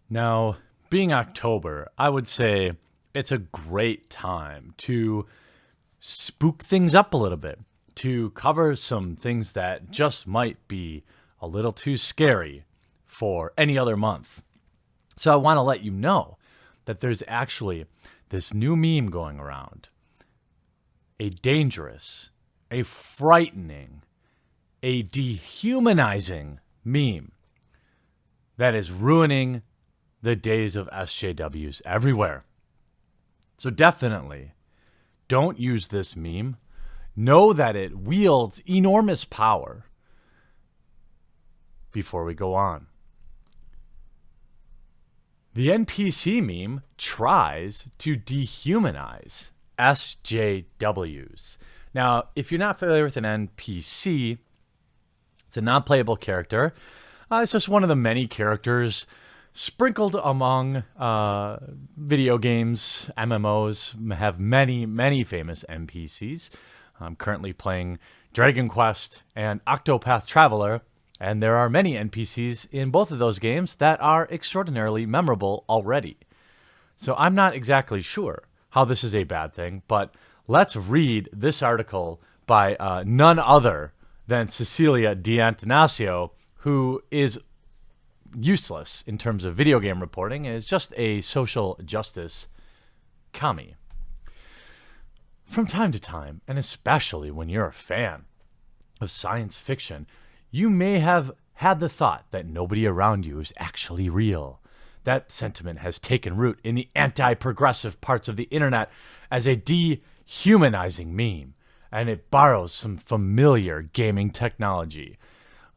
Now, being October, I would say it's a great time to spook things up a little bit, to cover some things that just might be a little too scary for any other month. So I want to let you know that there's actually this new meme going around, a dangerous, a frightening, a dehumanizing meme that is ruining the days of SJWs everywhere. So definitely don't use this meme. Know that it wields enormous power. Before we go on, the NPC meme tries to dehumanize SJWs. Now, if you're not familiar with an NPC, it's a non-playable character. It's just one of the many characters sprinkled among video games. MMOs have many, many famous NPCs. I'm currently playing Dragon Quest and Octopath Traveler, and there are many NPCs in both of those games that are extraordinarily memorable already. So I'm not exactly sure how this is a bad thing, but let's read this article by none other than Cecilia D'Antanasio, who is useless in terms of video game reporting and is just a social justice commie. From time to time, and especially when you're a fan of science fiction, you may have had the thought that nobody around you is actually real. That sentiment has taken root in the anti-progressive parts of the internet as a dehumanizing meme, and it borrows some familiar gaming technology.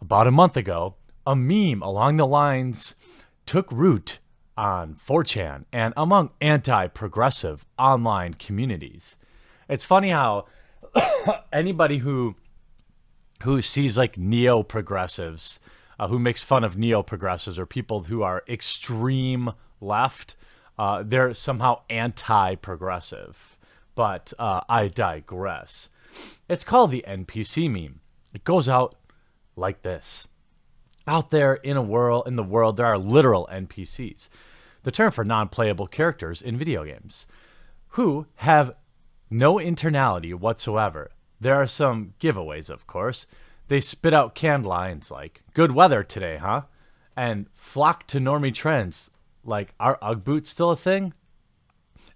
About a month ago, a meme along the lines took root on 4chan and among anti-progressive online communities. It's funny how anybody who sees like neo-progressives, who makes fun of neo-progressives or people who are extreme left, they're somehow anti-progressive. But I digress. It's called the NPC meme. It goes out like this. Out there in the world, there are literal NPCs, the term for non-playable characters in video games, who have no internality whatsoever. There are some giveaways, of course. They spit out canned lines like, "Good weather today, huh?" and flock to normie trends like, "Are Ugg boots still a thing?"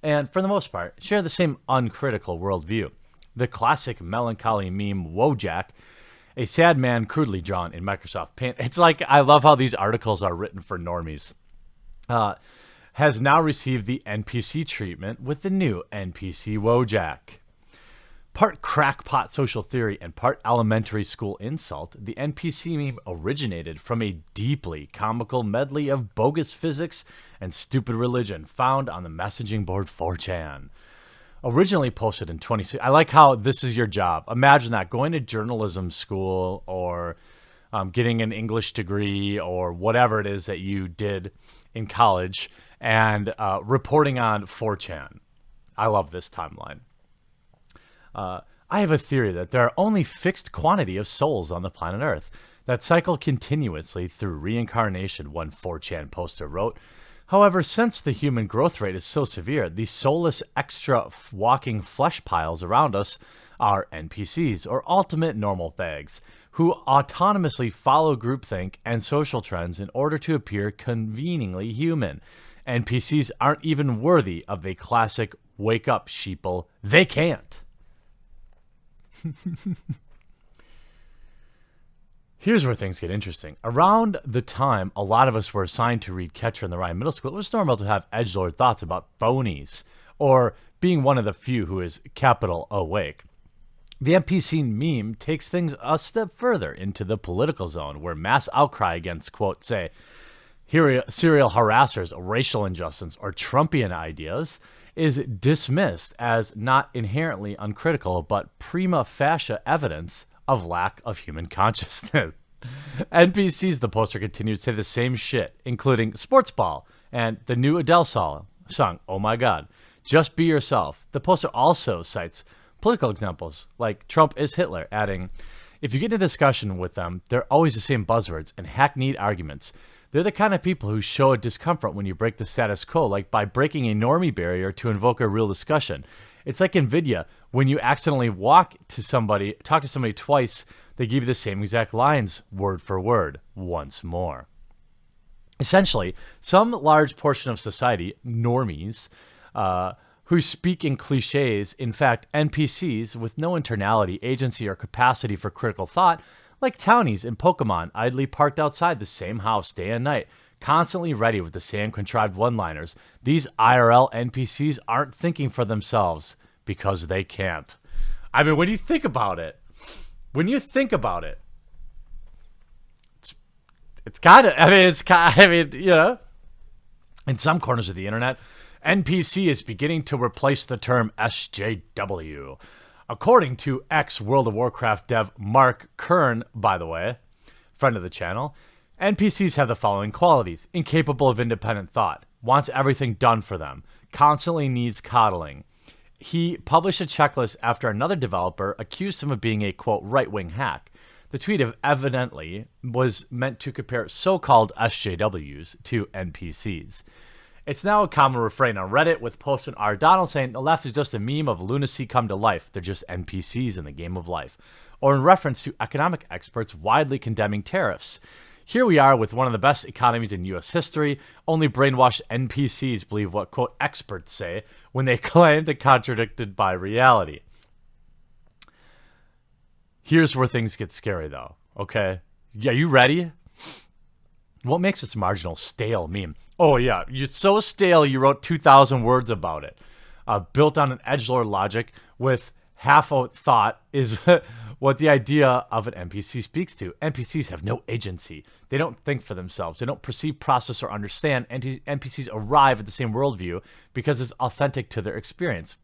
And for the most part, share the same uncritical worldview. The classic melancholy meme Wojak, a sad man crudely drawn in Microsoft Paint. It's like, I love how these articles are written for normies. Has now received the NPC treatment with the new NPC Wojak. Part crackpot social theory and part elementary school insult, the NPC meme originated from a deeply comical medley of bogus physics and stupid religion found on the messaging board 4chan. Originally posted in 2016. I like how this is your job. Imagine that, going to journalism school or getting an English degree or whatever it is that you did in college and reporting on 4chan. I love this timeline. I have a theory that there are only fixed quantity of souls on the planet Earth that cycle continuously through reincarnation, one 4chan poster wrote. However, since the human growth rate is so severe, the soulless extra walking flesh piles around us are NPCs, or ultimate normal fags, who autonomously follow groupthink and social trends in order to appear conveningly human. NPCs aren't even worthy of the classic wake up sheeple, "They can't." Here's where things get interesting. Around the time a lot of us were assigned to read Catcher in the Rye in middle school, it was normal to have edgelord thoughts about phonies, or being one of the few who is capital awake. The NPC meme takes things a step further into the political zone, where mass outcry against, quote, say, serial harassers, racial injustice, or Trumpian ideas is dismissed as not inherently uncritical, but prima facie evidence of lack of human consciousness. NPCs, the poster continued, say the same shit, including sports ball and the new Adele song, "Oh My God." Just be yourself. The poster also cites political examples like Trump is Hitler, adding, "If you get in a discussion with them, they're always the same buzzwords and hackneyed arguments. They're the kind of people who show a discomfort when you break the status quo, like by breaking a normie barrier to invoke a real discussion. It's like NVIDIA. When you accidentally talk to somebody twice, they give you the same exact lines, word for word, once more. Essentially, some large portion of society, normies, who speak in cliches, in fact, NPCs with no internality, agency, or capacity for critical thought, like townies in Pokemon, idly parked outside the same house day and night, constantly ready with the same contrived one-liners. These IRL NPCs aren't thinking for themselves because they can't. I mean, when you think about it, it's kind of, you know, in some corners of the internet, NPC is beginning to replace the term SJW. According to ex-World of Warcraft dev Mark Kern, by the way, friend of the channel, NPCs have the following qualities: incapable of independent thought, wants everything done for them, constantly needs coddling. He published a checklist after another developer accused him of being a, quote, right-wing hack. The tweet evidently was meant to compare so-called SJWs to NPCs. It's now a common refrain on Reddit, with Poston R. Donald saying the left is just a meme of lunacy come to life. They're just NPCs in the game of life. Or in reference to economic experts widely condemning tariffs. Here we are with one of the best economies in U.S. history. Only brainwashed NPCs believe what, quote, experts say when they claim they're contradicted by reality. Here's where things get scary, though, okay? Yeah, you ready? What makes this marginal stale meme? Oh, yeah, you're so stale you wrote 2,000 words about it. Built on an edgelord logic with half a thought is what the idea of an NPC speaks to. NPCs have no agency. They don't think for themselves. They don't perceive, process, or understand. NPCs arrive at the same worldview because it's authentic to their experience,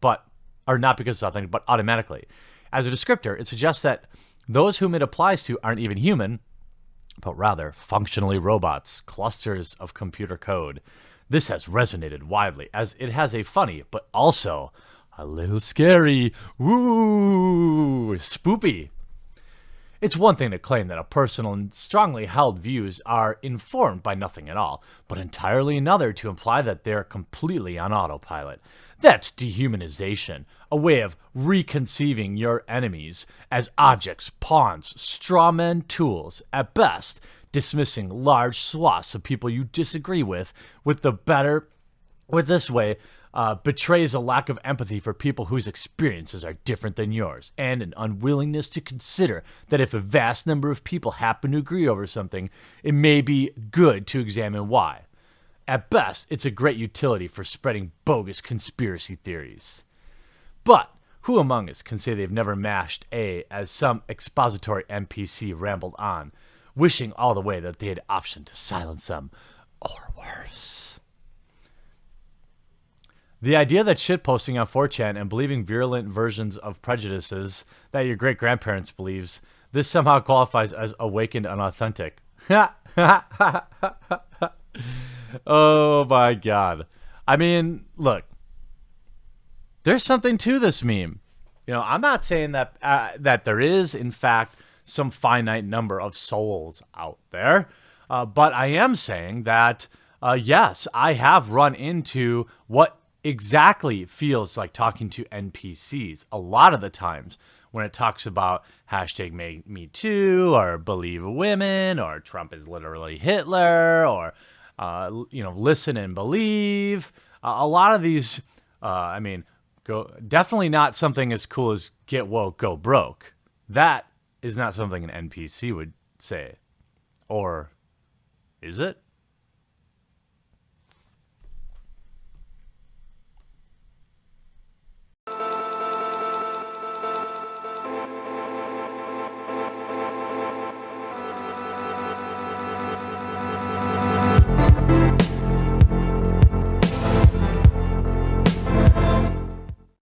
or not because it's authentic, but automatically. As a descriptor, it suggests that those whom it applies to aren't even human, but rather functionally robots, clusters of computer code. This has resonated widely, as it has a funny, but also a little scary, woo, spoopy. It's one thing to claim that a personal and strongly held views are informed by nothing at all, but entirely another to imply that they're completely on autopilot. That's dehumanization, a way of reconceiving your enemies as objects, pawns, straw men, tools, at best, dismissing large swaths of people you disagree with this way betrays a lack of empathy for people whose experiences are different than yours, and an unwillingness to consider that if a vast number of people happen to agree over something, it may be good to examine why. At best, it's a great utility for spreading bogus conspiracy theories. But who among us can say they've never mashed A as some expository NPC rambled on, wishing all the way that they had option to silence them, or worse? The idea that shitposting on 4chan and believing virulent versions of prejudices that your great-grandparents believes, this somehow qualifies as awakened and authentic. Oh my god. I mean, look. There's something to this meme. You know, I'm not saying that that there is, in fact, some finite number of souls out there. But I am saying that, yes, I have run into what exactly feels like talking to NPCs a lot of the times when it talks about hashtag me too, or believe women, or Trump is literally Hitler, or, listen and believe. A lot of these, definitely not something as cool as get woke, go broke. That is not something an NPC would say. Or is it?